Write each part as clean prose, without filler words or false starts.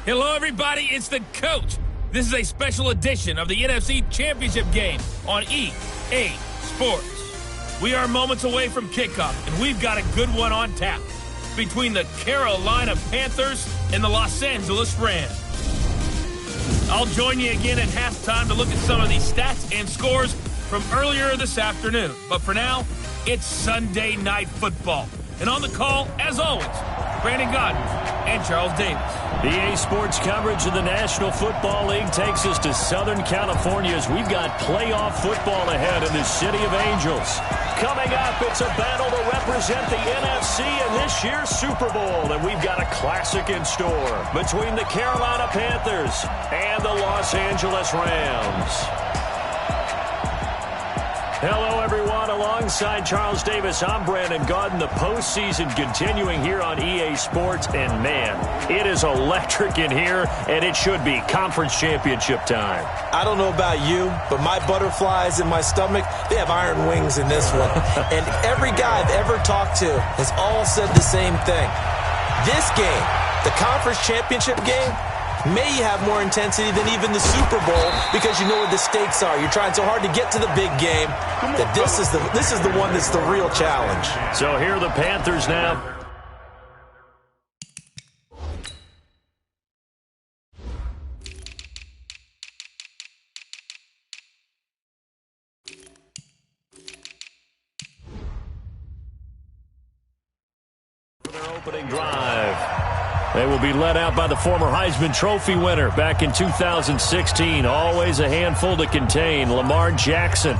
Hello, everybody. It's the coach. This is a special edition of the NFC Championship game on EA Sports. We are moments away from kickoff, and we've got a good one on tap between the Carolina Panthers and the Los Angeles Rams. I'll join you again at halftime to look at some of these stats and scores from earlier this afternoon. But for now, it's Sunday Night Football. And on the call, as always, Brandon Gaudin and Charles Davis. EA Sports coverage of the National Football League takes us to Southern California as we've got playoff football ahead in the City of Angels. Coming up, it's a battle to represent the NFC in this year's Super Bowl, and we've got a classic in store between the Carolina Panthers and the Los Angeles Rams. Hello, everyone. Alongside Charles Davis, I'm Brandon Gaudin. The postseason continuing here on EA Sports, and man, it is electric in here, and it should be conference championship time. I don't know about you, but my butterflies in my stomach, they have iron wings in this one. And every guy I've ever talked to has all said the same thing. This game, the conference championship game, may have more intensity than even the Super Bowl because you know what the stakes are. You're trying so hard to get to the big game that this is the one that's the real challenge. So here are the Panthers now. For their opening drive. They will be led out by the former Heisman Trophy winner back in 2016. Always a handful to contain, Lamar Jackson.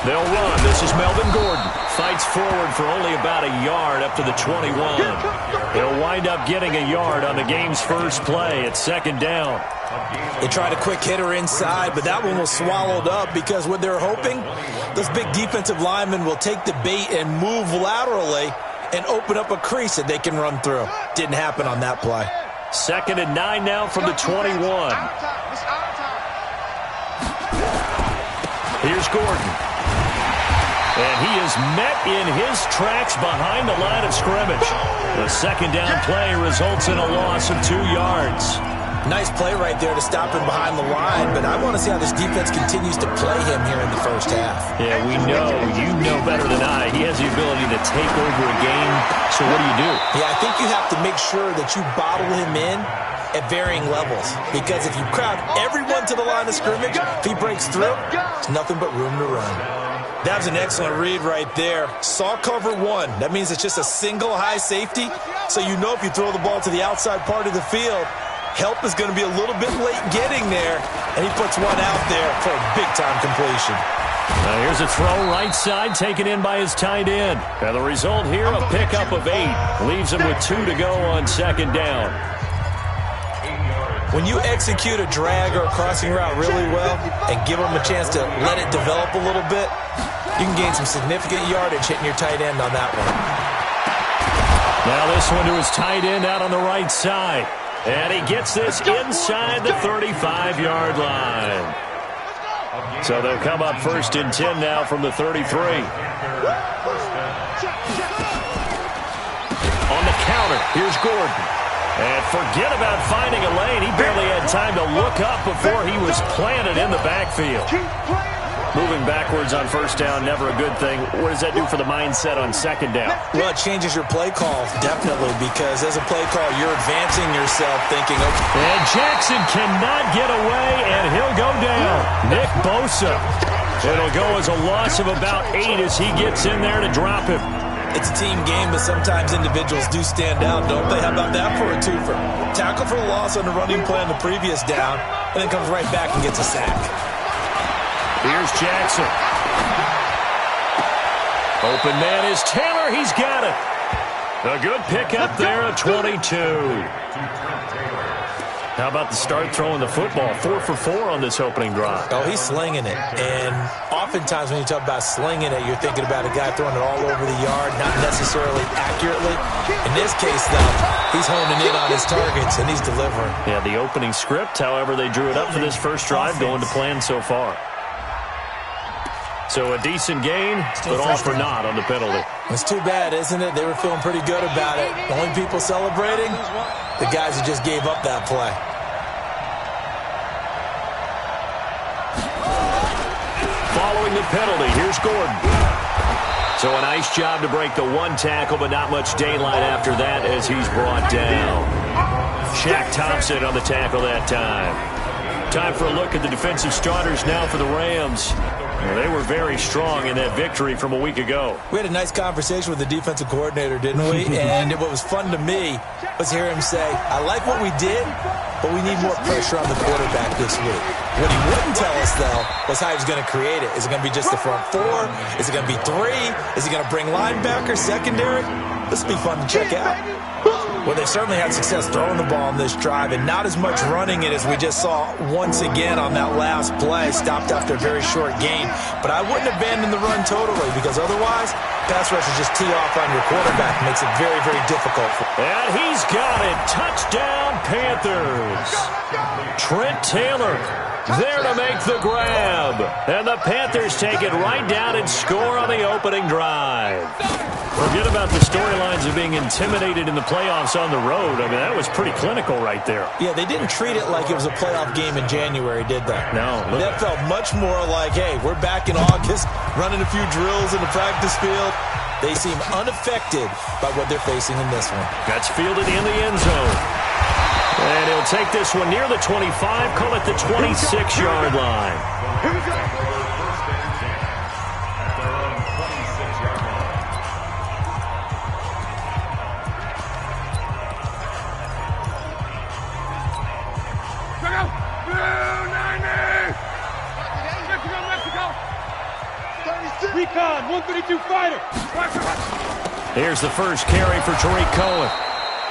They'll run. This is Melvin Gordon. Fights forward for only about a yard up to the 21. He'll wind up getting a yard on the game's first play. It's second down. They tried a quick hitter inside, but that one was swallowed up because what they're hoping, those big defensive linemen will take the bait and move laterally and open up a crease that they can run through. Didn't happen on that play. Second and 9 now from the 21. Here's Gordon. And he is met in his tracks behind the line of scrimmage. The second down play results in a loss of 2 yards. Nice play right there to stop him behind the line, but I want to see how this defense continues to play him here in the first half. Yeah, we know. You know better than I. He has the ability to take over a game. So what do? Yeah, I think you have to make sure that you bottle him in at varying levels, because if you crowd everyone to the line of scrimmage, if he breaks through, there's nothing but room to run. That was an excellent read right there. Saw cover one. That means it's just a single high safety, so you know if you throw the ball to the outside part of the field, help is going to be a little bit late getting there, and he puts one out there for a big-time completion. Now here's a throw right side taken in by his tight end. And the result here, a pickup of 8. Leaves him with 2 to go on second down. When you execute a drag or a crossing route really well and give them a chance to let it develop a little bit, you can gain some significant yardage hitting your tight end on that one. Now this one to his tight end out on the right side. And he gets this inside the 35-yard line. So they'll come up first and 10 now from the 33. On the counter, here's Gordon. And forget about finding a lane. He barely had time to look up before he was planted in the backfield. Moving backwards on first down, never a good thing. What does that do for the mindset on second down? Well, it changes your play call, definitely, because as a play call, you're advancing yourself thinking, okay. And Jackson cannot get away, and he'll go down. Nick Bosa. It'll go as a loss of about 8 as he gets in there to drop him. It's a team game, but sometimes individuals do stand out, don't they? How about that for a twofer? Tackle for a loss on the running play on the previous down, and then comes right back and gets a sack. Here's Jackson. Open man is Taylor. He's got it. A good pickup there at 22. How about the start throwing the football? 4 for 4 on this opening drive. Oh, he's slinging it. And oftentimes when you talk about slinging it, you're thinking about a guy throwing it all over the yard, not necessarily accurately. In this case, though, he's honing in on his targets, and he's delivering. Yeah, the opening script, however, they drew it up for this first drive, going to plan so far. So a decent gain, but all for naught on the penalty. It's too bad, isn't it? They were feeling pretty good about it. The only people celebrating, the guys who just gave up that play. Following the penalty, here's Gordon. So a nice job to break the one tackle, but not much daylight after that as he's brought down. Shaq Thompson on the tackle that time. Time for a look at the defensive starters now for the Rams. Well, they were very strong in that victory from a week ago. We had a nice conversation with the defensive coordinator, didn't we? And what was fun to me was hear him say, I like what we did, but we need more pressure on the quarterback this week. What he wouldn't tell us, though, was how he was going to create it. Is it going to be just the front four? Is it going to be three? Is he going to bring linebacker, secondary? This will be fun to check out. Well, they certainly had success throwing the ball on this drive and not as much running it as we just saw once again on that last play. Stopped after a very short gain. But I wouldn't abandon the run totally because otherwise, pass rush is just tee off on your quarterback. Makes it very, very difficult. And he's got it. Touchdown, Panthers. Trent Taylor there to make the grab. And the Panthers take it right down and score on the opening drive. Forget about the storylines of being intimidated in the playoffs on the road. I mean, that was pretty clinical right there. Yeah, they didn't treat it like it was a playoff game in January, did they? No. That felt much more like, hey, we're back in August, running a few drills in the practice field. They seem unaffected by what they're facing in this one. That's fielded in the end zone. And he'll take this one near the 25, call it the 26-yard line. Here we go. Recon, 132 fighter. Here's the first carry for Tariq Cohen.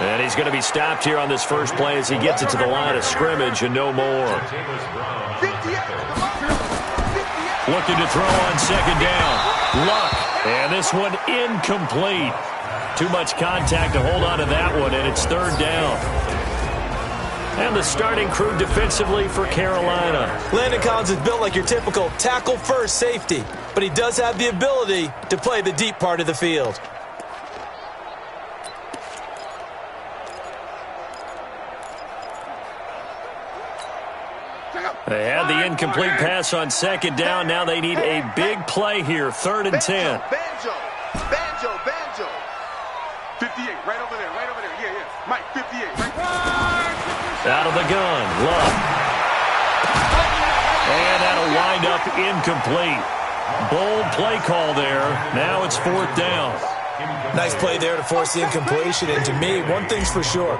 And he's going to be stopped here on this first play as he gets it to the line of scrimmage and no more. Looking to throw on second down. Luck. And this one incomplete. Too much contact to hold on to that one, and it's third down. And the starting crew defensively for Carolina. Landon Collins is built like your typical tackle-first safety, but he does have the ability to play the deep part of the field. They had the incomplete pass on second down. Now they need a big play here, 3rd and 10. Banjo. 58, right over there. Yeah. Mike, 58, right. Out of the gun, Love. And that'll wind up incomplete. Bold play call there. Now it's 4th down. Nice play there to force the incompletion. And to me, one thing's for sure.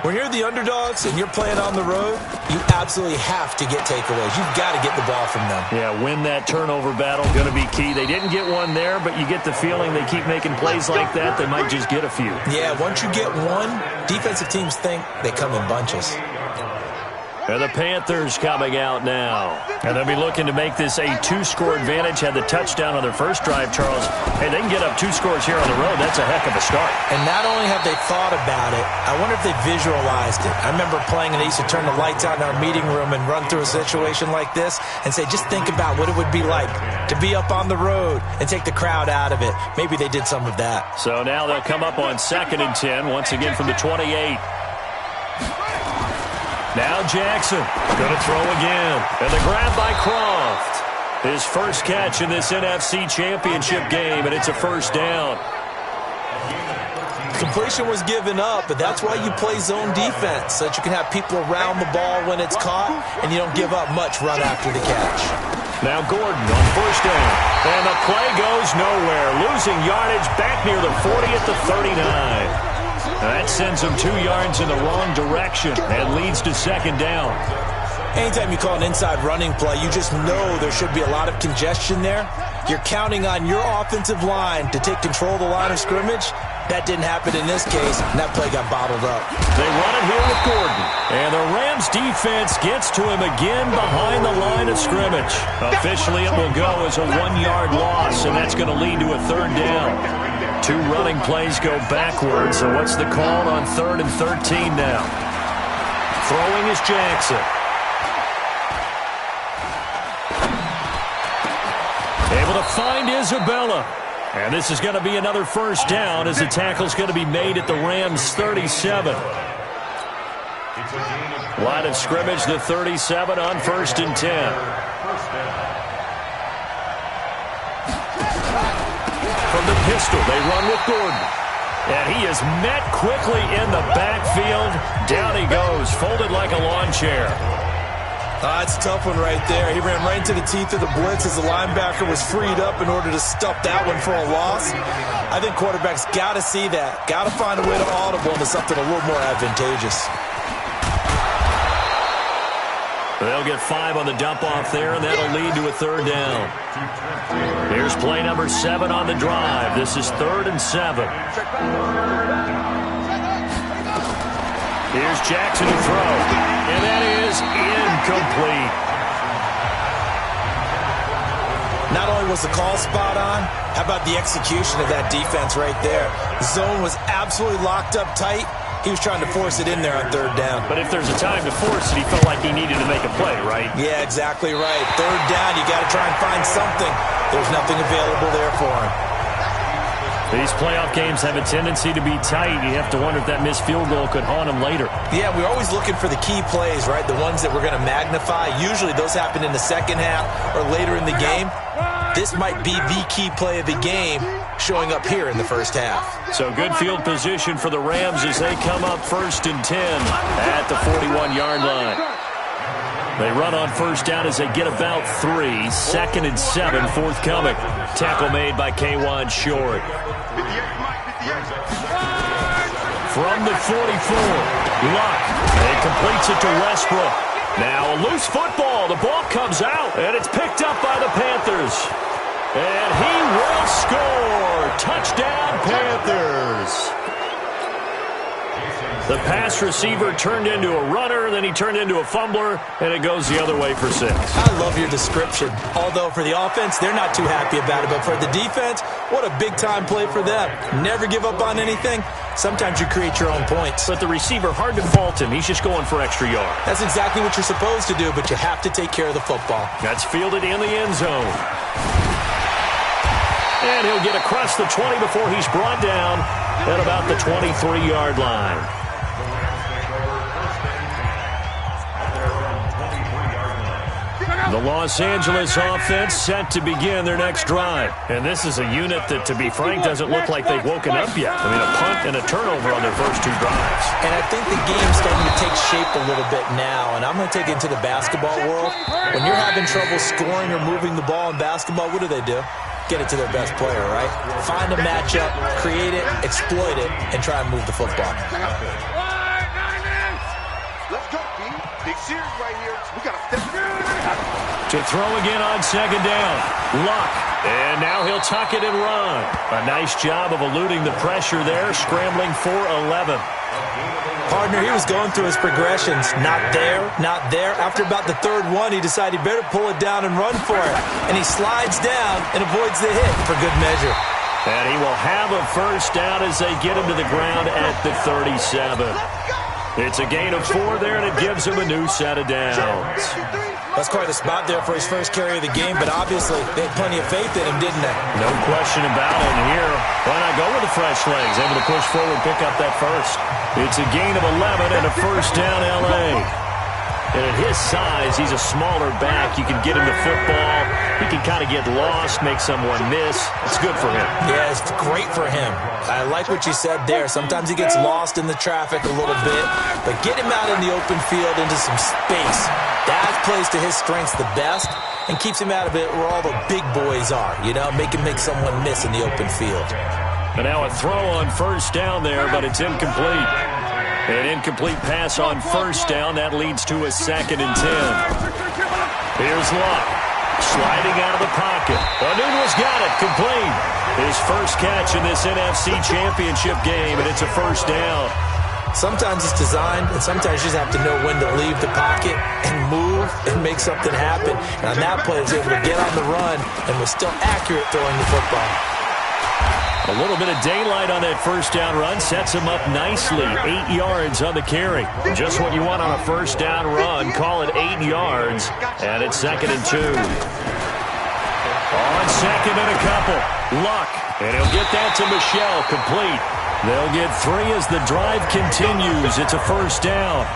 When you're the underdogs and you're playing on the road, you absolutely have to get takeaways. You've got to get the ball from them. Yeah, win that turnover battle, going to be key. They didn't get one there, but you get the feeling they keep making plays like that, they might just get a few. Yeah, once you get one, defensive teams think they come in bunches. And the Panthers coming out now. And they'll be looking to make this a 2-score advantage. Had the touchdown on their first drive, Charles. Hey, they can get up 2 scores here on the road. That's a heck of a start. And not only have they thought about it, I wonder if they visualized it. I remember playing and they used to turn the lights out in our meeting room and run through a situation like this and say, just think about what it would be like to be up on the road and take the crowd out of it. Maybe they did some of that. So now they'll come up on 2nd and 10, once again from the 28. Now Jackson going to throw again. And the grab by Croft. His first catch in this NFC Championship game, and it's a first down. Completion was given up, but that's why you play zone defense, so that you can have people around the ball when it's caught, and you don't give up much run after the catch. Now Gordon on first down. And the play goes nowhere. Losing yardage back near the 40 at the 39. That sends him 2 yards in the wrong direction and leads to second down. Anytime you call an inside running play, you just know there should be a lot of congestion there. You're counting on your offensive line to take control of the line of scrimmage. That didn't happen in this case, and that play got bottled up. They run it here with Gordon. And the Rams defense gets to him again behind the line of scrimmage. Officially, it will go as a 1-yard loss, and that's going to lead to a third down. 2 running plays go backwards, so what's the call on 3rd and 13 now? Throwing is Jackson. And Able to find Isabella. And this is going to be another first down as the tackle's going to be made at the Rams' 37. Line of scrimmage, the 37 on 1st and 10. From the pistol, they run with Gordon. And he is met quickly in the backfield. Down he goes, folded like a lawn chair. It's a tough one right there. He ran right into the teeth of the blitz as the linebacker was freed up in order to stuff that one for a loss. I think quarterbacks got to see that. Got to find a way to audible into something a little more advantageous. They'll get 5 on the dump-off there, and that'll lead to a 3rd down. Here's play number 7 on the drive. This is 3rd and 7. Here's Jackson to throw, and that is incomplete. Not only was the call spot on, how about the execution of that defense right there? The zone was absolutely locked up tight. He was trying to force it in there on 3rd down. But if there's a time to force it, he felt like he needed to make a play, right? Yeah, exactly right. 3rd down, you got to try and find something. There's nothing available there for him. These playoff games have a tendency to be tight. You have to wonder if that missed field goal could haunt him later. Yeah, we're always looking for the key plays, right? The ones that we're going to magnify. Usually those happen in the second half or later in the game. This might be the key play of the game showing up here in the first half. So good field position for the Rams as they come up 1st and 10 at the 41-yard line. They run on 1st down as they get about 3. 2nd and 7 forthcoming. Tackle made by K'Wan Short. From the 44, Luck. And completes it to Westbrook. Now a loose football. The ball comes out, and it's picked up by the Panthers. And he will score. Touchdown, Panthers. The pass receiver turned into a runner, then he turned into a fumbler, and it goes the other way for 6. I love your description. Although for the offense, they're not too happy about it. But for the defense, what a big-time play for them. Never give up on anything. Sometimes you create your own points. But the receiver, hard to fault him. He's just going for extra yards. That's exactly what you're supposed to do, but you have to take care of the football. That's fielded in the end zone. And he'll get across the 20 before he's brought down at about the 23-yard line. The Los Angeles offense set to begin their next drive. And this is a unit that, to be frank, doesn't look like they've woken up yet. I mean, a punt and a turnover on their first 2 drives. And I think the game's starting to take shape a little bit now. And I'm going to take it into the basketball world. When you're having trouble scoring or moving the ball in basketball, what do? Get it to their best player, right? Find a matchup, create it, exploit it, and try and move the football. Let's go, B. Big series right here. We got to step To throw again on 2nd down. Luck. And now he'll tuck it and run. A nice job of eluding the pressure there, scrambling for 11. Partner, he was going through his progressions. Not there, not there. After about the 3rd one, he decided he better pull it down and run for it. And he slides down and avoids the hit for good measure. And he will have a first down as they get him to the ground at the 37. It's a gain of 4 there, and it gives him a new set of downs. That's quite a spot there for his first carry of the game, but obviously they had plenty of faith in him, didn't they? No question about it here. Why not go with the fresh legs? Able to push forward, pick up that first. It's a gain of 11 and a first down, L.A. And at his size, he's a smaller back. You can get him the football. He can kind of get lost, make someone miss. It's good for him. Yeah, it's great for him. I like what you said there. Sometimes he gets lost in the traffic a little bit, but get him out in the open field into some space. That plays to his strengths the best and keeps him out of it where all the big boys are, you know, make someone miss in the open field. And now a throw on first down there, but it's incomplete. An incomplete pass on first down. That leads to a 2nd and 10. Here's Luck. Sliding out of the pocket. Anunu's got it. Complete. His first catch in this NFC Championship game, and it's a first down. Sometimes it's designed, and sometimes you just have to know when to leave the pocket and move and make something happen. And on that play, he was able to get on the run and was still accurate throwing the football. A little bit of daylight on that first down run sets him up nicely. 8 yards on the carry. Just what you want on a first down run. Call it 8 yards. And it's 2nd and 2. On second and a couple. Luck. And he'll get that to Michel, complete. They'll get 3 as the drive continues. It's a first down.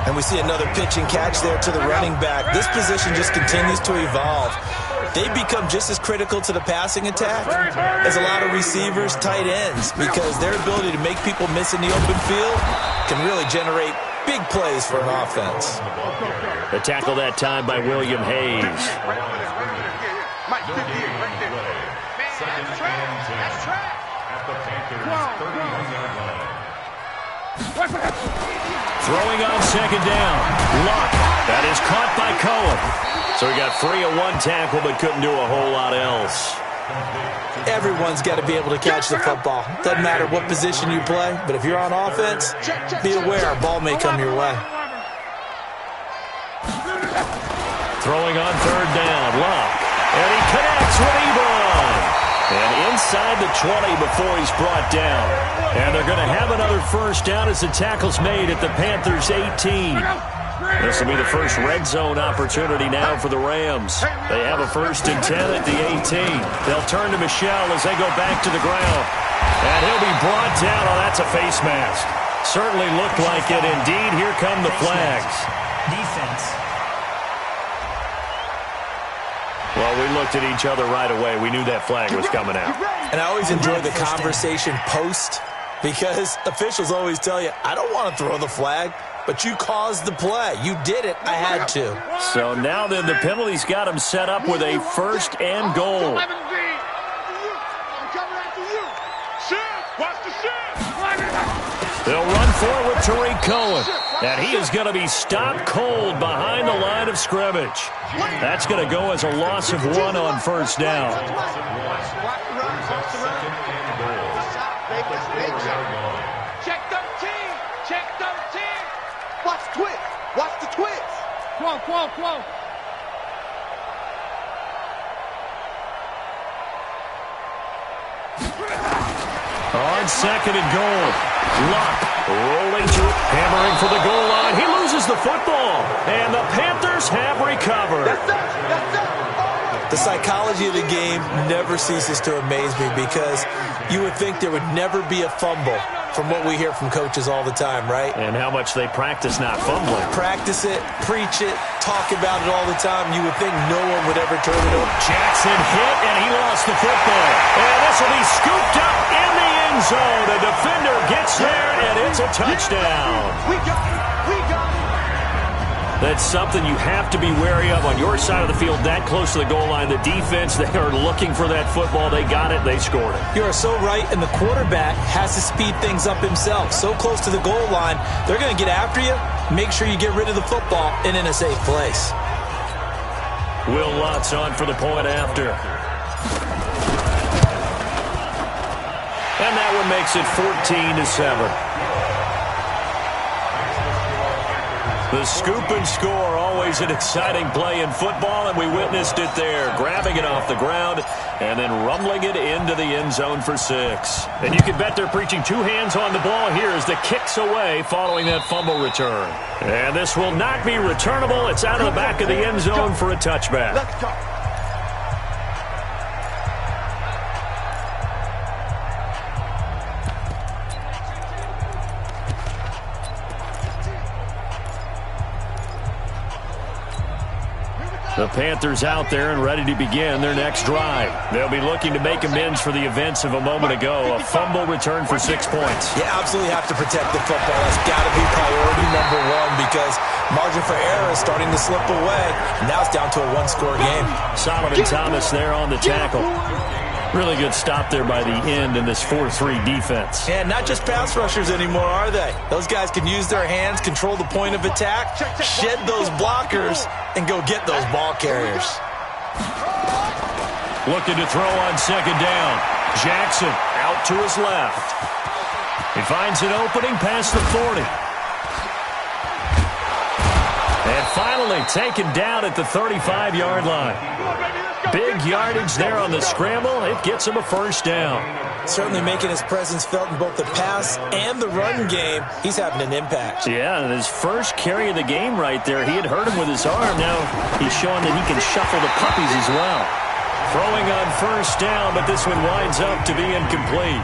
And we see another pitch and catch there to the running back. This position just continues to evolve. They become just as critical to the passing attack as a lot of receivers, tight ends, because their ability to make people miss in the open field can really generate big plays for an offense. The tackle that time by William Hayes. Throwing on second down. Luck. That is caught by Cohen. So he got free of one tackle but couldn't do a whole lot else. Everyone's got to be able to catch the football. Doesn't matter what position you play, but if you're on offense, be aware a ball may come your way. Throwing on third down. Luck. And he connects with Ebron. And inside the 20 before he's brought down. And they're going to have another first down as the tackle's made at the Panthers' 18. This will be the first red zone opportunity now for the Rams. They have a 1st and 10 at the 18. They'll turn to Michel as they go back to the ground. And he'll be brought down. Oh, that's a face mask. Certainly looked like it. Indeed, here come the flags. Defense. Well, we looked at each other right away. We knew that flag was coming out. And I always enjoy the conversation post because officials always tell you, I don't want to throw the flag, but you caused the play. You did it. I had to. So now then the penalty's got him set up with a 1st and goal. They'll run forward to Tariq Cohen. And he is going to be stopped cold behind the line of scrimmage. That's going to go as a loss of 1 on first down. Check 13. Check 13. Watch twitch. Watch the twitch. Quo. On second and goal. Luck rolling to it, hammering for the goal line. He loses the football, and the Panthers have recovered. The psychology of the game never ceases to amaze me because you would think there would never be a fumble from what we hear from coaches all the time, right? And how much they practice not fumbling. Practice it, preach it, talk about it all the time. You would think no one would ever turn it over. Jackson hit, and he lost the football. And this will be scooped up in the end zone. The defender gets there, and it's a touchdown. We got it. That's something you have to be wary of on your side of the field that close to the goal line. The defense, they are looking for that football. They got it. They scored it. You are so right, and the quarterback has to speed things up himself. So close to the goal line, they're going to get after you. Make sure you get rid of the football and in a safe place. Will Lutz on for the point after. And that one makes it 14-7. The scoop and score, always an exciting play in football, and we witnessed it there, grabbing it off the ground and then rumbling it into the end zone for 6. And you can bet they're preaching 2 hands on the ball here as the kick's away following that fumble return. And this will not be returnable. It's out of the back of the end zone for a touchback. Let's go. The Panthers out there and ready to begin their next drive. They'll be looking to make amends for the events of a moment ago. A fumble return for 6 points. You absolutely have to protect the football. That's got to be priority number 1 because margin for error is starting to slip away. Now it's down to a 1-score game. Solomon Thomas there on the tackle. Really good stop there by the end in this 4-3 defense. And not just pass rushers anymore, are they? Those guys can use their hands, control the point of attack, shed those blockers, and go get those ball carriers. Looking to throw on second down. Jackson out to his left. He finds an opening past the 40. And finally taken down at the 35-yard line. Big yardage there on the scramble. It gets him a first down. Certainly making his presence felt in both the pass and the run game. He's having an impact. Yeah, and his first carry of the game right there, he had hurt him with his arm. Now he's showing that he can shuffle the puppies as well. Throwing on first down, but this one winds up to be incomplete.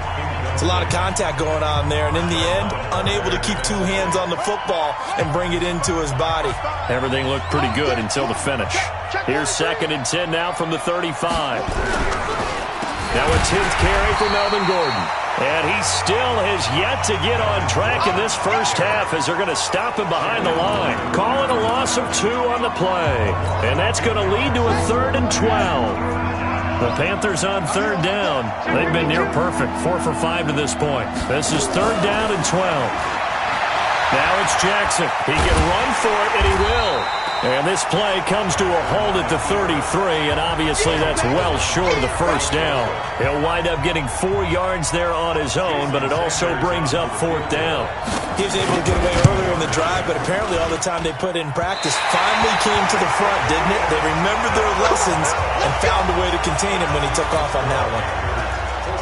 It's a lot of contact going on there, and in the end, unable to keep two hands on the football and bring it into his body. Everything looked pretty good until the finish. Here's 2nd and 10 now from the 35. Now a 10th carry for Melvin Gordon. And he still has yet to get on track in this first half as they're going to stop him behind the line. Call it a loss of 2 on the play. And that's going to lead to a 3rd and 12. The Panthers on 3rd down. They've been near perfect, 4 for 5 to this point. This is 3rd down and 12. Now it's Jackson. He can run for it, and he will. And this play comes to a halt at the 33, and obviously that's well short of the first down. He'll wind up getting 4 yards there on his own, but it also brings up 4th down. He was able to get away earlier in the drive, but apparently all the time they put in practice finally came to the front, didn't it? They remembered their lessons and found a way to contain him when he took off on that one.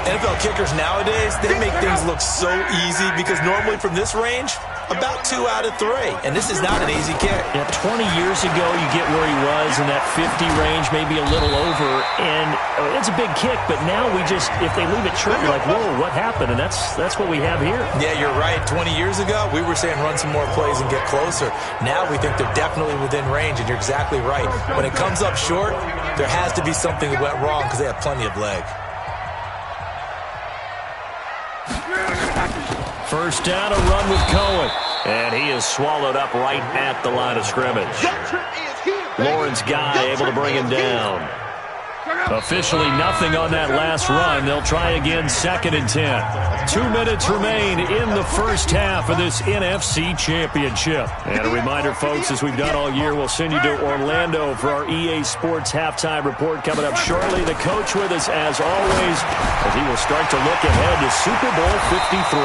NFL kickers nowadays, they make things look so easy because normally from this range, about 2 out of 3. And this is not an easy kick. Yeah, 20 years ago, you get where he was in that 50 range, maybe a little over. And it's a big kick, but now we just, if they leave it short, you're like, whoa, what happened? And that's what we have here. Yeah, you're right. 20 years ago, we were saying run some more plays and get closer. Now we think they're definitely within range, and you're exactly right. When it comes up short, there has to be something that went wrong because they have plenty of leg. First down, a run with Cohen. And he is swallowed up right at the line of scrimmage. Lawrence Guy able to bring him down. Officially nothing on that last run. They'll try again, 2nd and 10. 2 minutes remain in the first half of this NFC Championship. And a reminder, folks, as we've done all year, we'll send you to Orlando for our EA Sports halftime report coming up shortly. The coach with us, as always, as he will start to look ahead to Super Bowl 53.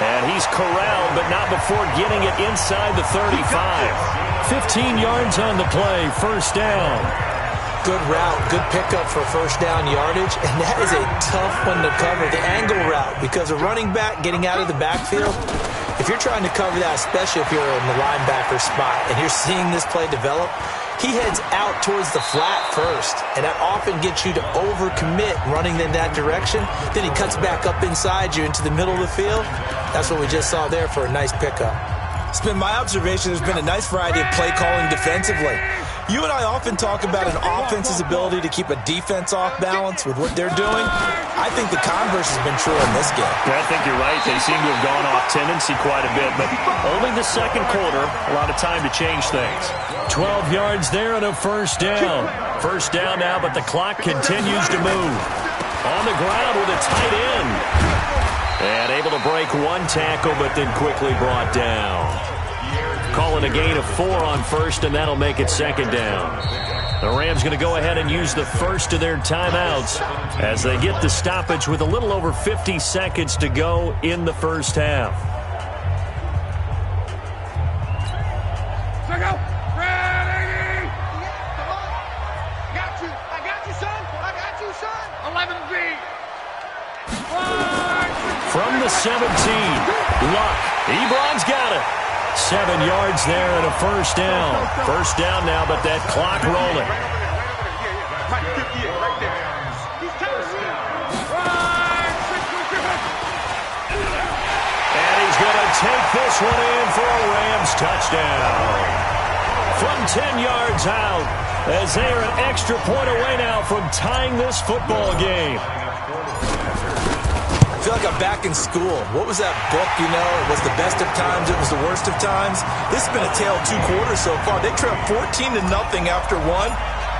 And he's corralled, but not before getting it inside the 35. 15 yards on the play, first down. Good route, good pickup for first down yardage, and that is a tough one to cover, the angle route, because a running back getting out of the backfield, if you're trying to cover that, especially if you're in the linebacker spot and you're seeing this play develop, he heads out towards the flat first, and that often gets you to overcommit running in that direction. Then he cuts back up inside you into the middle of the field. That's what we just saw there for a nice pickup. It's been my observation there's been a nice variety of play calling defensively. You and I often talk about an offense's ability to keep a defense off balance with what they're doing. I think the converse has been true in this game. Yeah, I think you're right. They seem to have gone off tendency quite a bit, but only the second quarter, a lot of time to change things. 12 yards there and a first down. First down now, but the clock continues to move. On the ground with a tight end. And able to break one tackle, but then quickly brought down. Calling a gain of 4 on first, and that'll make it second down. The Rams going to go ahead and use the first of their timeouts as they get the stoppage with a little over 50 seconds to go in the first half. Ready! I got you, son. I got you, son. 11B. From the 17, Luck. Ebron's got it. 7 yards there and a first down. First down now, but that clock rolling. And he's going to take this one in for a Rams touchdown. From 10 yards out, as they are an extra point away now from tying this football game. I feel like I'm back in school. What was that book, you know? It was the best of times. It was the worst of times. This has been a tale of 2 quarters so far. They trailed 14-0 after 1.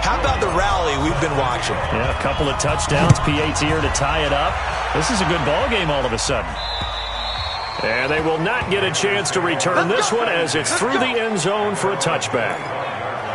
How about the rally we've been watching? Yeah, a couple of touchdowns. PAT here to tie it up. This is a good ball game all of a sudden. And they will not get a chance to return this one as it's through the end zone for a touchback.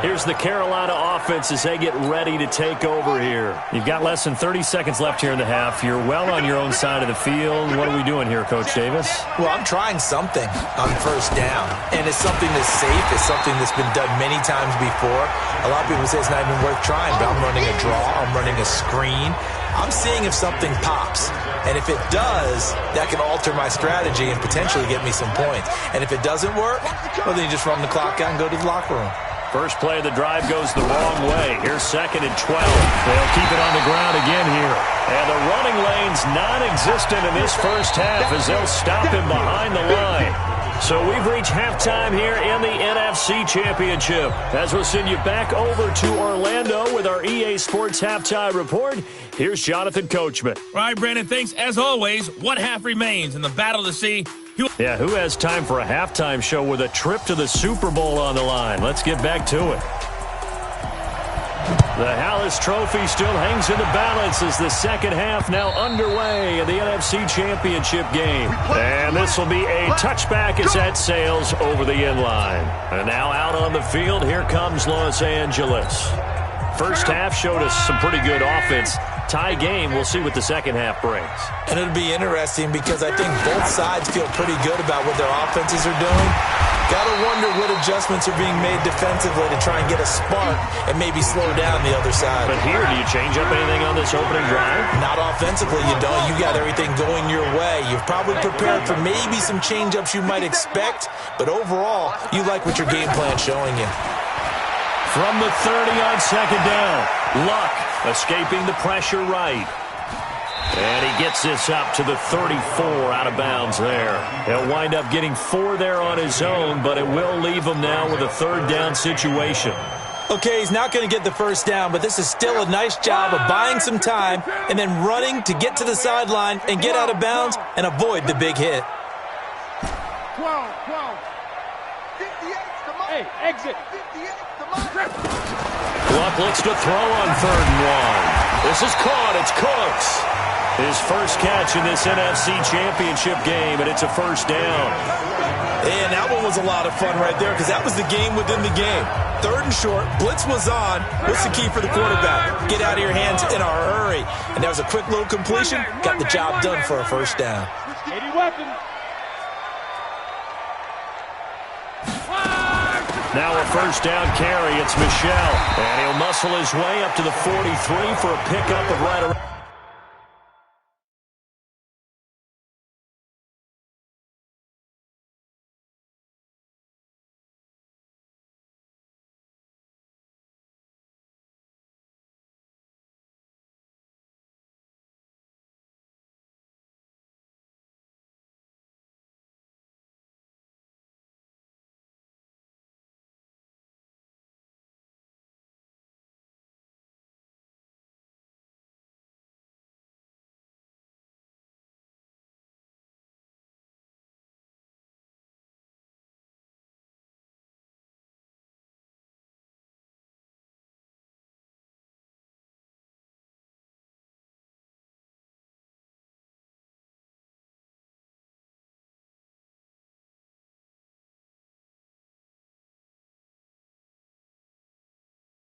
Here's the Carolina offense as they get ready to take over here. You've got less than 30 seconds left here in the half. You're well on your own side of the field. What are we doing here, Coach Davis? Well, I'm trying something on first down, and it's something that's safe. It's something that's been done many times before. A lot of people say it's not even worth trying, but I'm running a draw. I'm running a screen. I'm seeing if something pops. And if it does, that can alter my strategy and potentially get me some points. And if it doesn't work, well, then you just run the clock out and go to the locker room. First play of the drive goes the wrong way. Here's 2nd and 12. They'll keep it on the ground again here. And the running lane's non-existent in this first half as they'll stop him behind the line. So we've reached halftime here in the NFC Championship. As we'll send you back over to Orlando with our EA Sports Halftime Report, here's Jonathan Coachman. All right, Brandon, thanks. As always, one half remains in the battle to see who has time for a halftime show with a trip to the Super Bowl on the line? Let's get back to it. The Hallis Trophy still hangs in the balance as the second half now underway in the NFC Championship game. And this will be a touchback as that sails over the end line. And now out on the field, here comes Los Angeles. First half showed us some pretty good offense. Tie game, we'll see what the second half brings. And it'll be interesting because I think both sides feel pretty good about what their offenses are doing. Gotta wonder what adjustments are being made defensively to try and get a spark and maybe slow down the other side. But here, do you change up anything on this opening drive? Not offensively, you don't. You got everything going your way. You've probably prepared for maybe some change-ups you might expect, but overall, you like what your game plan's showing you. From the 30 on second down, Luck escaping the pressure right. And he gets this up to the 34 out of bounds there. He'll wind up getting 4 there on his own, but it will leave him now with a third down situation. Okay, he's not going to get the first down, but this is still a nice job of buying some time and then running to get to the sideline and get out of bounds and avoid the big hit. 12. 58, come on. Hey, exit. 58, come on. Luck looks to throw on 3rd and 1. This is caught. It's Cooks. His first catch in this NFC Championship game, and it's a first down. And that one was a lot of fun right there because that was the game within the game. 3rd and short, blitz was on. What's the key for the quarterback? Get out of your hands in a hurry. And that was a quick little completion. Got the job done for a first down. 80 weapons. Now a first down carry. It's Michel. And he'll muscle his way up to the 43 for a pickup of right around.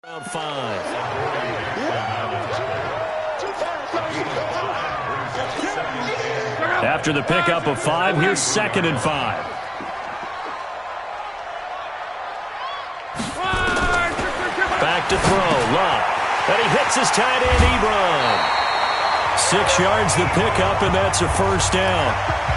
Round 5. After the pickup of 5, here's 2nd and 5. Back to throw, Luck. And he hits his tight end, Ebron. 6 yards the pickup, and that's a first down.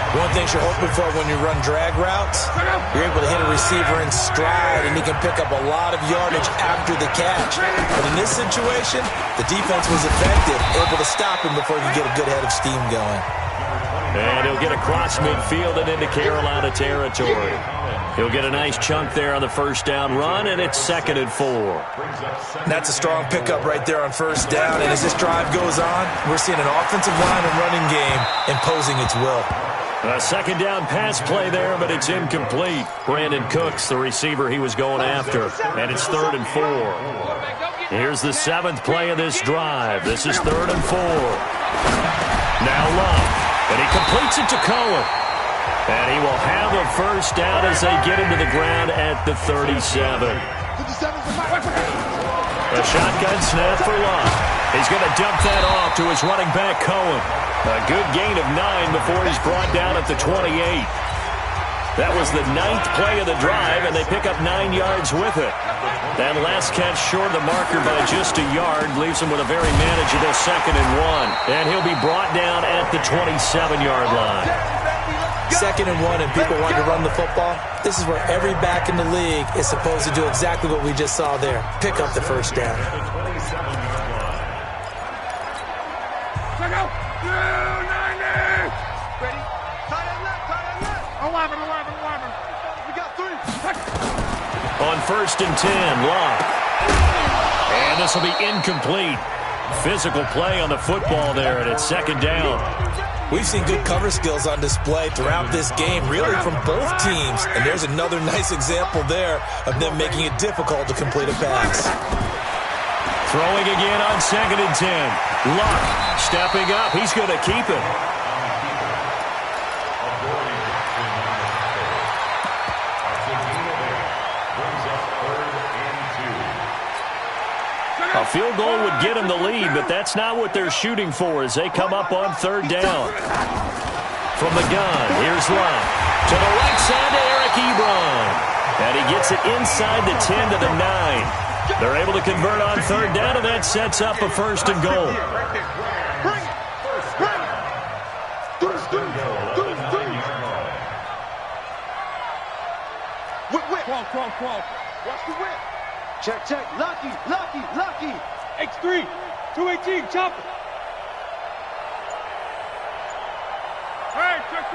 One thing you're hoping for when you run drag routes, you're able to hit a receiver in stride, and he can pick up a lot of yardage after the catch. But in this situation, the defense was effective, able to stop him before he could get a good head of steam going. And he'll get across midfield and into Carolina territory. He'll get a nice chunk there on the first down run, and it's 2nd and 4. That's a strong pickup right there on first down, and as this drive goes on, we're seeing an offensive line and running game imposing its will. A second down pass play there, but it's incomplete. Brandon Cooks, the receiver he was going after, and it's 3rd and 4. Here's the 7th play of this drive. This is 3rd and 4. Now Luck, and he completes it to Cohen. And he will have a first down as they get him to the ground at the 37. A shotgun snap for Luck. He's going to dump that off to his running back, Cohen. A good gain of 9 before he's brought down at the 28. That was the 9th play of the drive, and they pick up 9 yards with it. That last catch short of the marker by just a yard leaves him with a very manageable 2nd and 1. And he'll be brought down at the 27-yard line. 2nd and 1 and people want to run the football, this is where every back in the league is supposed to do exactly what we just saw there. Pick up the first down. Ready? Tight end left. 11. We got 3. On 1st and 10, Locke. And this will be incomplete. Physical play on the football there, and it's 2nd down. We've seen good cover skills on display throughout this game, really from both teams. And there's another nice example there of them making it difficult to complete a pass. Throwing again on 2nd and 10. Locke stepping up. He's going to keep it. A field goal would get them the lead, but that's not what they're shooting for as they come up on 3rd down. From the gun, here's Locke. To the right side to Eric Ebron. And he gets it inside the 10 to the 9. They're able to convert on 3rd down, and that sets up a 1st and goal. Whip. Watch the whip. Check. Lucky. X3. 218. Chopper. Hey, check.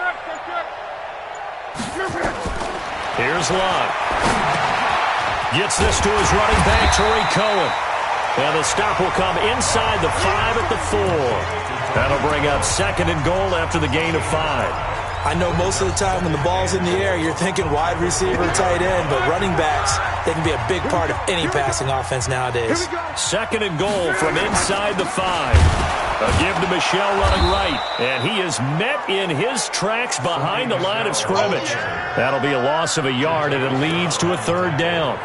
Here's Locke. Gets this to his running back, Tariq Cohen. And the stop will come inside the 5 at the 4. That'll bring up 2nd and goal after the gain of 5. I know most of the time when the ball's in the air, you're thinking wide receiver, tight end, but running backs, they can be a big part of any passing offense nowadays. 2nd and goal from inside the 5. A give to Michel running right, and he is met in his tracks behind the line of scrimmage. That'll be a loss of a yard, and it leads to a 3rd down.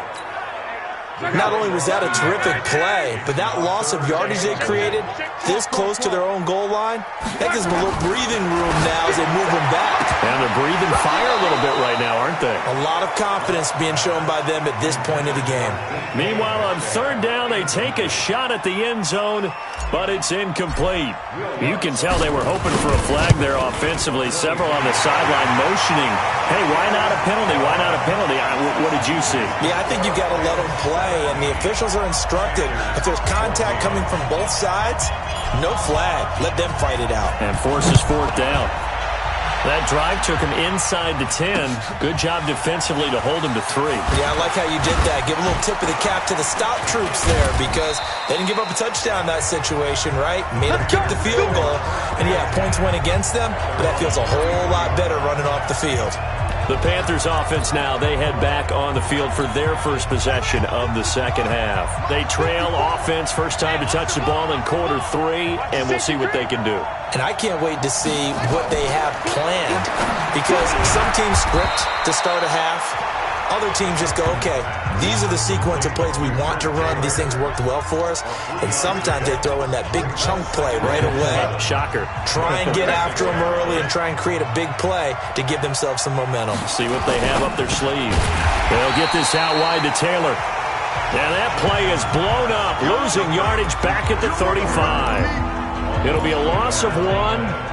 Not only was that a terrific play, but that loss of yardage they created this close to their own goal line, that gives them a little breathing room now as they move them back. And they're breathing fire a little bit right now, aren't they? A lot of confidence being shown by them at this point of the game. Meanwhile, on 3rd down, they take a shot at the end zone, but it's incomplete. You can tell they were hoping for a flag there offensively. Several on the sideline motioning, hey, why not a penalty? Why not a penalty? What did you see? Yeah, I think you've got to let them play. And the officials are instructed, if there's contact coming from both sides, no flag. Let them fight it out. And forces 4th down. That drive took him inside the 10. Good job defensively to hold him to 3. Yeah, I like how you did that. Give a little tip of the cap to the stop troops there because they didn't give up a touchdown in that situation, right? Made them kick the field goal. And, yeah, points went against them, but that feels a whole lot better running off the field. The Panthers offense now, they head back on the field for their first possession of the 2nd half. They trail offense, first time to touch the ball in quarter 3, and we'll see what they can do. And I can't wait to see what they have planned because some teams script to start a half. Other teams just go, okay, these are the sequence of plays we want to run. These things worked well for us. And sometimes they throw in that big chunk play right away. Shocker. Try and get after them early and try and create a big play to give themselves some momentum. See what they have up their sleeve. They'll get this out wide to Taylor. And that play is blown up, losing yardage back at the 35. It'll be a loss of 1,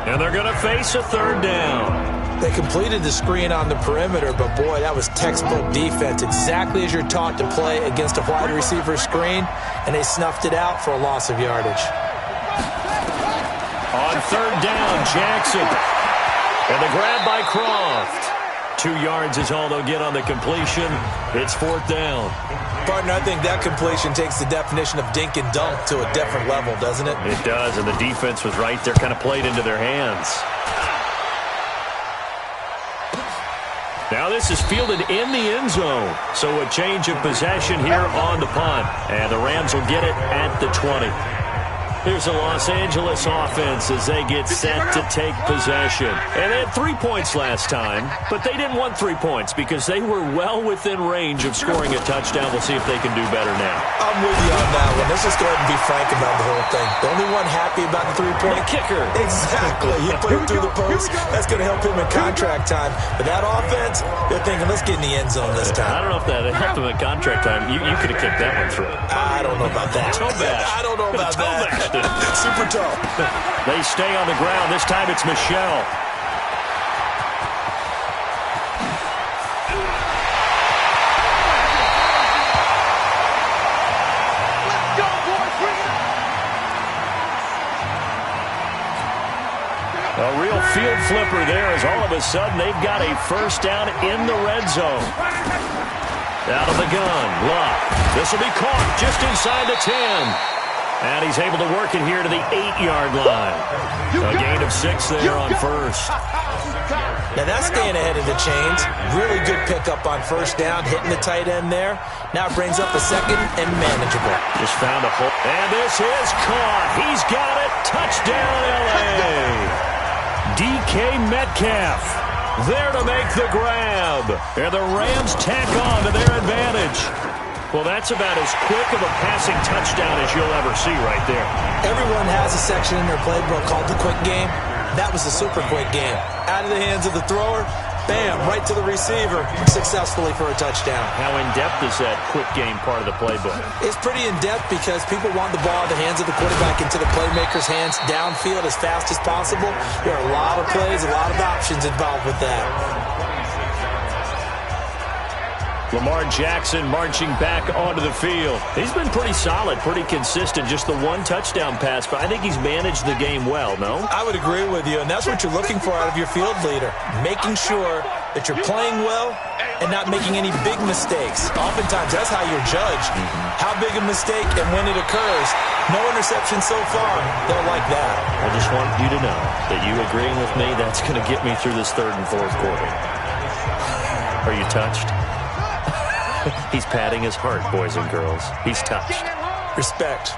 and they're going to face a 3rd down. They completed the screen on the perimeter, but boy, that was textbook defense. Exactly as you're taught to play against a wide receiver screen, and they snuffed it out for a loss of yardage. On 3rd down, Jackson. And the grab by Croft. 2 yards is all they'll get on the completion. It's 4th down. Partner, I think that completion takes the definition of dink and dunk to a different level, doesn't it? It does, and the defense was right there, kind of played into their hands. Now this is fielded in the end zone. So a change of possession here on the punt. And the Rams will get it at the 20. Here's the Los Angeles offense as they get set to take possession. And they had 3 points last time, but they didn't want 3 points because they were well within range of scoring a touchdown. We'll see if they can do better now. I'm with you on that one. Let's just go ahead and be frank about the whole thing. The only one happy about the 3-point the kicker. Exactly. He put it through the post. That's going to help him in contract time. But that offense, they're thinking, let's get in the end zone this time. I don't know if that helped him in contract time. You could have kicked that one through. I don't know about that. I don't know about that. Super tall. They stay on the ground. This time it's Michel. field flipper there as all of a sudden they've got a first down in the red zone. Out of the gun, Luck. This will be caught just inside the 10. And he's able to work it here to the 8-yard line. A gain of 6 there on first. Now that's staying ahead of the chains. Really good pickup on first down, hitting the tight end there. Now it brings up the second and manageable. Just found a hole. And this is caught. He's got it. Touchdown, L.A. DK Metcalf there to make the grab. And the Rams tack on to their advantage. Well, that's about as quick of a passing touchdown as you'll ever see right there. Everyone has a section in their playbook called the quick game. That was a super quick game. Out of the hands of the thrower, bam, right to the receiver, successfully for a touchdown. How in-depth is that quick game part of the playbook? It's pretty in-depth because people want the ball in the hands of the quarterback into the playmaker's hands downfield as fast as possible. There are a lot of plays, a lot of options involved with that. Lamar Jackson marching back onto the field. He's been pretty solid, pretty consistent, just the one touchdown pass, but I think he's managed the game well, no? I would agree with you, and that's what you're looking for out of your field leader, making sure that you're playing well and not making any big mistakes. Oftentimes, that's how you're judged. How big a mistake and when it occurs. No interception so far. They'll like that. I just want you to know that you agreeing with me, that's going to get me through this third and fourth quarter. Are you touched? He's patting his heart, boys and girls. He's touched. Respect.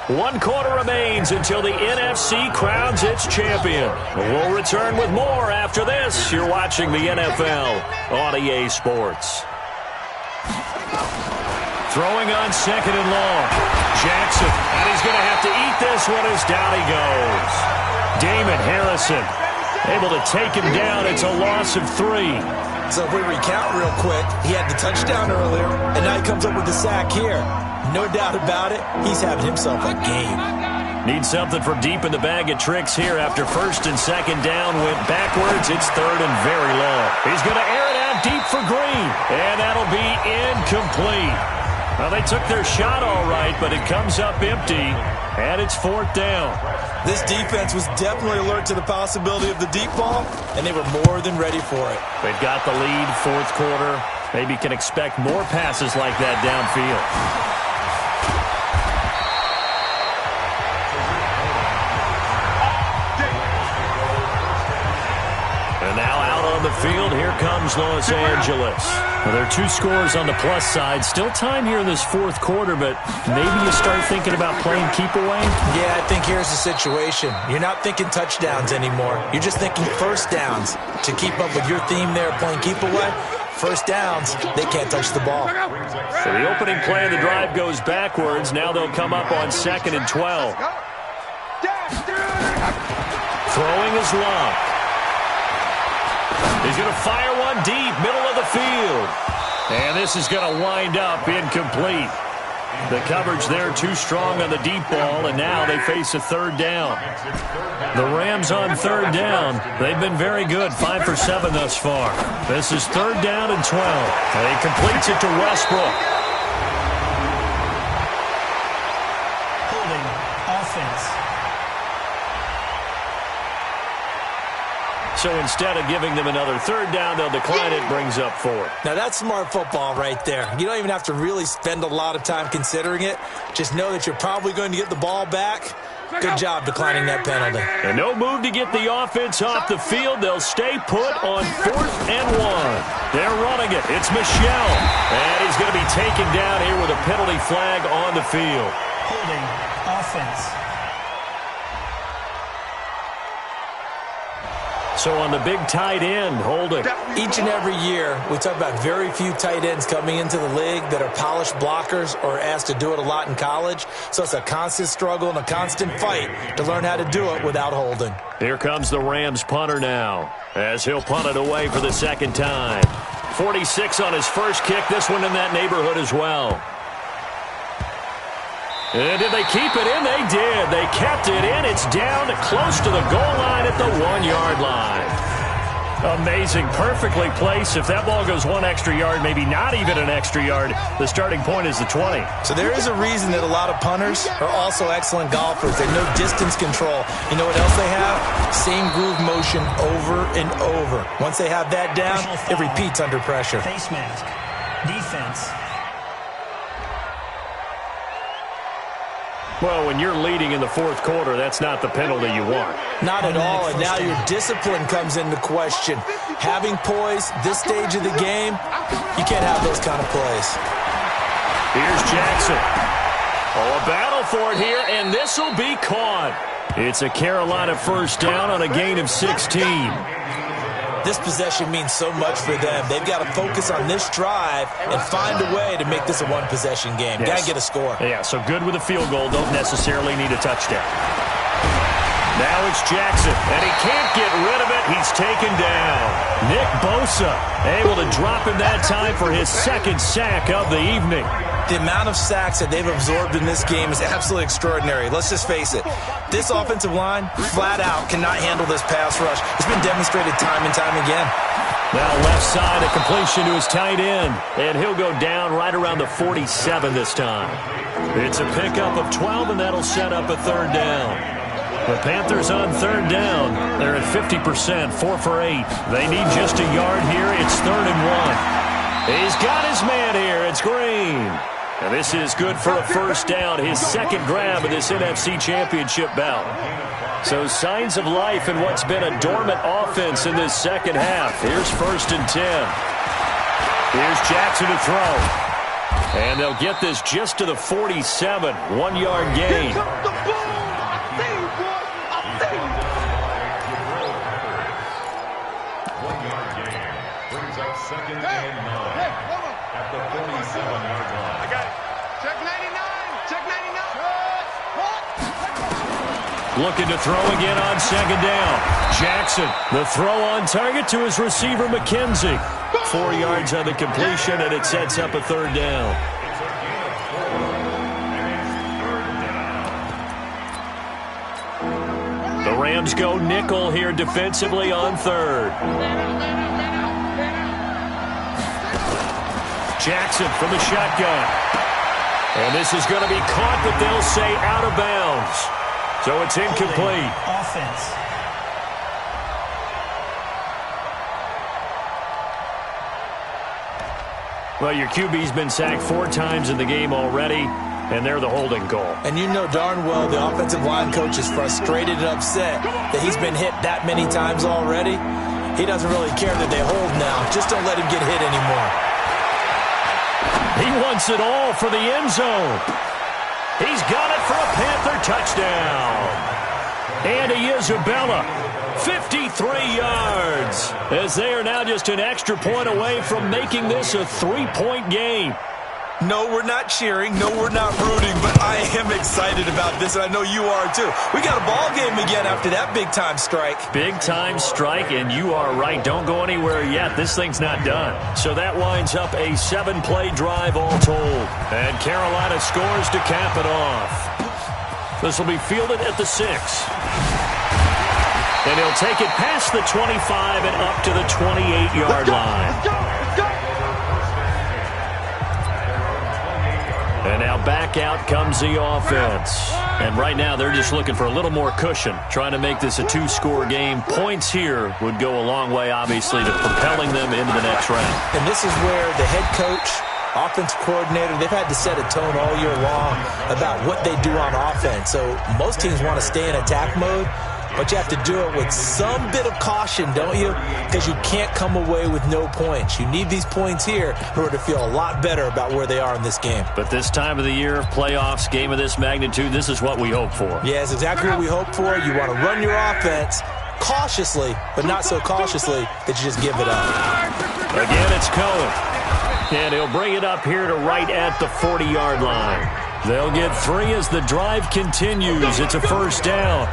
One quarter remains until the NFC crowns its champion. We'll return with more after this. You're watching the NFL on EA Sports. Throwing on second and long. Jackson, and he's going to have to eat this one as down he goes. Damon Harrison able to take him down. It's a loss of 3. So if we recount real quick, he had the touchdown earlier, and now he comes up with the sack here. No doubt about it, he's having himself a game. Need something from deep in the bag of tricks here after first and second down went backwards. It's third and very low. He's going to air it out deep for Green, and that'll be incomplete. Well, they took their shot all right, but it comes up empty, and it's fourth down. This defense was definitely alert to the possibility of the deep ball, and they were more than ready for it. They've got the lead, fourth quarter. Maybe can expect more passes like that downfield. And now out on the field, here comes Los Angeles. Well, there are 2 scores on the plus side. Still time here in this fourth quarter, but maybe you start thinking about playing keep away? Yeah, I think here's the situation. You're not thinking touchdowns anymore. You're just thinking first downs. To keep up with your theme there, playing keep away, first downs, they can't touch the ball. So the opening play of the drive goes backwards. Now they'll come up on second and 12. Throwing is Luck. He's going to fire one deep, middle of the field. And this is going to wind up incomplete. The coverage there too strong on the deep ball, and now they face a third down. The Rams on third down. They've been very good, 5 for 7 thus far. This is third down and 12. And he completes it to Westbrook. Holding offense. So instead of giving them another third down, they'll decline it, brings up 4. Now that's smart football right there. You don't even have to really spend a lot of time considering it. Just know that you're probably going to get the ball back. Good job declining that penalty. And no move to get the offense off the field. They'll stay put on 4th and 1. They're running it. It's Michel. And he's going to be taken down here with a penalty flag on the field. Holding offense. So on the big tight end, holding. Each and every year, we talk about very few tight ends coming into the league that are polished blockers or asked to do it a lot in college. So it's a constant struggle and a constant fight to learn how to do it without holding. Here comes the Rams punter now, as he'll punt it away for the second time. 46 on his first kick, this one in that neighborhood as well. And did they keep it in? They did. They kept it in. It's down close to the goal line at the 1-yard line. Amazing. Perfectly placed. If that ball goes one extra yard, maybe not even an extra yard, the starting point is the 20. So there is a reason that a lot of punters are also excellent golfers. They know distance control. You know what else they have? Same groove motion over and over. Once they have that down, it repeats under pressure. Face mask. Defense. Well, when you're leading in the fourth quarter, that's not the penalty you want. Not at all, and now your discipline comes into question. Having poise, this stage of the game, you can't have those kind of plays. Here's Jackson. Oh, a battle for it here, and this will be caught. It's a Carolina first down on a gain of 16. This possession means so much for them. They've got to focus on this drive and find a way to make this a one-possession game. Yes. Got to get a score. Yeah, so good with a field goal. Don't necessarily need a touchdown. Now it's Jackson, and he can't get rid of it. He's taken down. Nick Bosa able to drop him that time for his second sack of the evening. The amount of sacks that they've absorbed in this game is absolutely extraordinary. Let's just face it. This offensive line, flat out, cannot handle this pass rush. It's been demonstrated time and time again. Now left side, a completion to his tight end. And he'll go down right around the 47 this time. It's a pickup of 12, and that'll set up a third down. The Panthers on third down. They're at 50%, 4 for 8. They need just a yard here. It's 3rd and 1. He's got his man here. It's Green. And this is good for a first down, his second grab of this NFC Championship bout. So signs of life in what's been a dormant offense in this second half. Here's 1st and 10. Here's Jackson to throw. And they'll get this just to the 47, 1-yard gain. Second and 9 at the 47-yard line. I got it. Check 99. Check 99. Looking to throw again on second down. Jackson, the throw on target to his receiver, McKenzie. 4 yards on the completion, and it sets up a third down. The Rams go nickel here defensively on third. Jackson from the shotgun. And this is going to be caught, but they'll say out of bounds. So it's incomplete. Offense. Well, your QB's been sacked 4 times in the game already, and they're the holding call. And you know darn well the offensive line coach is frustrated and upset that he's been hit that many times already. He doesn't really care that they hold now. Just don't let him get hit anymore. He wants it all for the end zone. He's got it for a Panther touchdown. Andy Isabella, 53 yards, as they are now just an extra point away from making this a 3-point game. No, we're not cheering. No, we're not rooting, but I am excited about this, and I know you are too. We got a ball game again after that big-time strike. Big-time strike, and you are right. Don't go anywhere yet. This thing's not done. So that winds up a 7-play drive all told. And Carolina scores to cap it off. This will be fielded at the 6. And he'll take it past the 25 and up to the 28-yard line. And now back out comes the offense. And right now they're just looking for a little more cushion, trying to make this a 2-score game. Points here would go a long way, obviously, to propelling them into the next round. And this is where the head coach, offensive coordinator, they've had to set a tone all year long about what they do on offense. So most teams want to stay in attack mode, but you have to do it with some bit of caution, don't you? Because you can't come away with no points. You need these points here in order to feel a lot better about where they are in this game. But this time of the year, playoffs, game of this magnitude, this is what we hope for. Yeah, it's exactly what we hope for. You want to run your offense cautiously, but not so cautiously that you just give it up. Again, it's Cohen. And he'll bring it up here to right at the 40-yard line. They'll get 3 as the drive continues. It's a first down.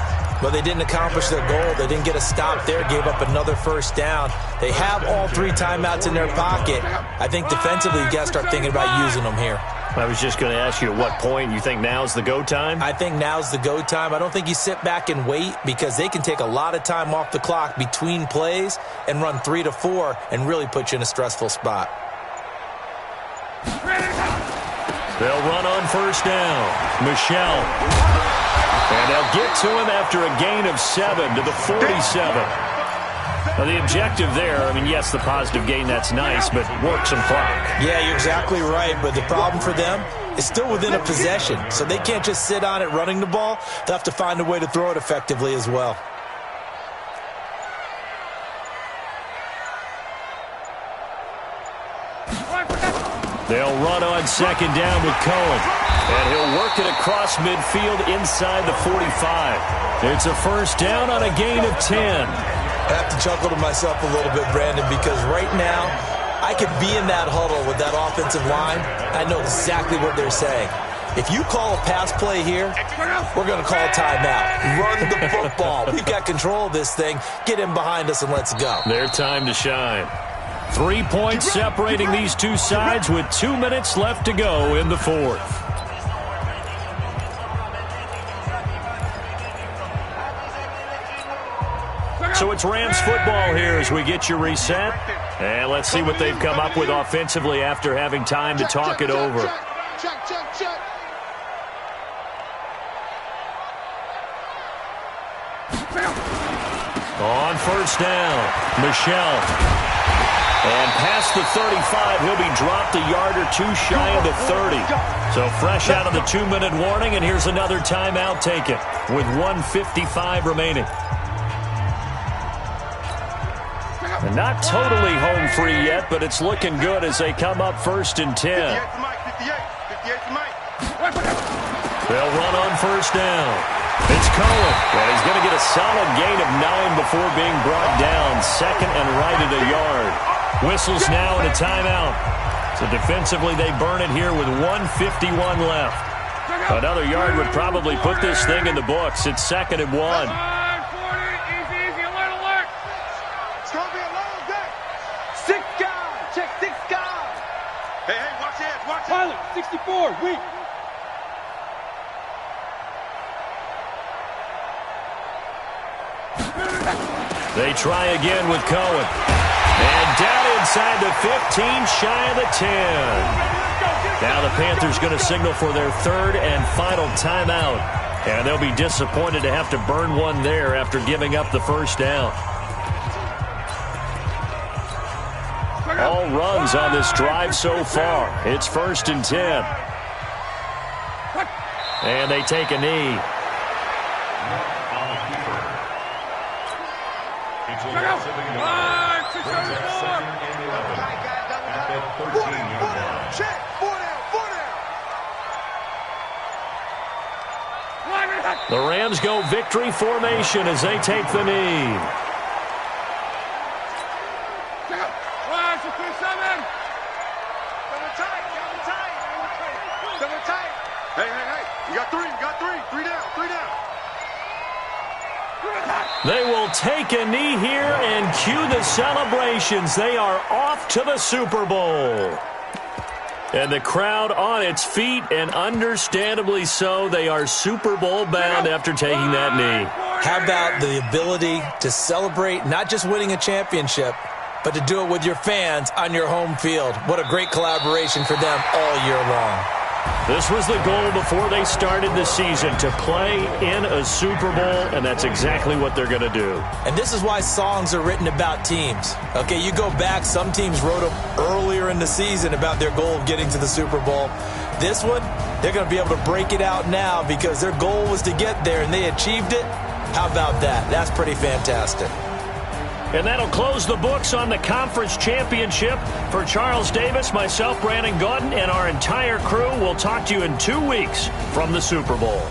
But they didn't accomplish their goal. They didn't get a stop there, gave up another first down. They have all 3 timeouts in their pocket. I think defensively you got to start thinking about using them here. I was just going to ask you at what point you think now's the go time? I think now's the go time. I don't think you sit back and wait because they can take a lot of time off the clock between plays and run 3 to 4 and really put you in a stressful spot. They'll run on first down. Michel. And they'll get to him after a gain of 7 to the 47. Now, the objective there, I mean, yes, the positive gain, that's nice, but work some clock. Yeah, you're exactly right, but the problem for them is still within a possession, so they can't just sit on it running the ball. They'll have to find a way to throw it effectively as well. They'll run on second down with Cohen, and he'll work it across midfield inside the 45. It's a first down on a gain of 10. I have to chuckle to myself a little bit, Brandon, because right now I could be in that huddle with that offensive line. I know exactly what they're saying. If you call a pass play here, we're going to call a timeout. Run the football. We've got control of this thing. Get in behind us and let's go. Their time to shine. 3 points separating these two sides with 2 minutes left to go in the fourth. So it's Rams football here as we get you reset. And let's see what they've come up with offensively after having time to talk it over. On first down, Michel. And past the 35, he'll be dropped a yard or 2 shy of the 30. So fresh out of the 2-minute warning, and here's another timeout taken with 1:55 remaining. And not totally home free yet, but it's looking good as they come up first and 10. They'll run on first down. It's Cohen. And he's going to get a solid gain of 9 before being brought down. Second and right at a yard. Whistles now and a timeout. So defensively they burn it here with 1:51 left. Another yard would probably put this thing in the books. It's 2nd and 1. Pilot, 64, weak. They try again with Cohen. And down inside the 15, shy of the 10. Now the Panthers going to signal for their 3rd and final timeout. And they'll be disappointed to have to burn one there after giving up the first down. All runs on this drive so far. It's 1st and 10. And they take a knee. The Rams go victory formation as they take the knee. They will take a knee here and cue the celebrations. They are off to the Super Bowl. And the crowd on its feet, and understandably so. They are Super Bowl bound after taking that knee. How about the ability to celebrate not just winning a championship, but to do it with your fans on your home field? What a great collaboration for them all year long. This was the goal before they started the season, to play in a Super Bowl, and that's exactly what they're going to do. And this is why songs are written about teams. Okay, you go back, some teams wrote them earlier in the season about their goal of getting to the Super Bowl. This one, they're going to be able to break it out now because their goal was to get there, and they achieved it. How about that? That's pretty fantastic. And that'll close the books on the conference championship. For Charles Davis, myself, Brandon Gaudin, and our entire crew, we'll talk to you in 2 weeks from the Super Bowl.